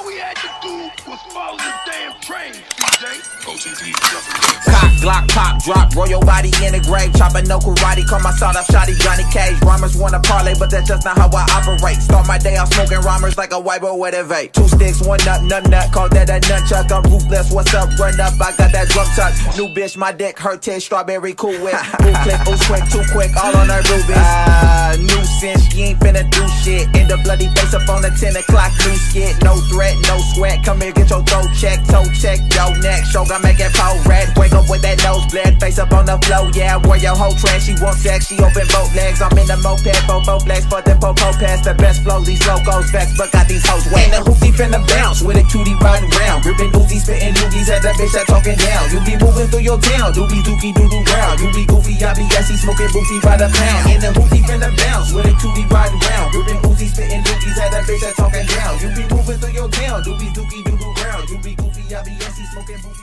All we had to do was follow the damn train, DJ. Cock, Glock, pop, drop, roll your body in the grave. Chopping no karate, call my sawed off shotty Johnny Cage. Rhymers wanna parlay, but that's just not how I operate. Start my day off smoking rhymers like a white boy with a vape. 2 sticks, 1 nut, call that a nunchuck. I'm ruthless, what's up, run up, I got that drum tuck. New bitch, my dick hurt, taste strawberry cool whip. Ooh click, ooh quick, too quick, all on her rubies. Nuisance, she ain't finna do shit. In the bloody face up on the 10 o'clock new skit. No threat, no sweat, come here, get your throat check, toe check, yo neck. Show gon' make it pole red, wake up with that nose bled, face up on the floor, yeah, I wear your whole trash. She want sex, she open both legs, I'm in the moped, both legs, for the popo pass, the best flows, these locos vex, but got these hoes wet. And the hoopty finna bounce, with a cutie riding round, ripping Uzi, spitting loogies at that bitch that talking down. You be moving through your town, doobie dookie doo doo round. You be goofy, I be gassy, smoking boofy by the pound. And the hoopty finna bounce, with a cutie riding round, ripping Uzi, spitting loogies at that bitch that talking down. You be moving through your town, doobie dookie doo doo round. You be goofy, I be gassy, smoking boofy.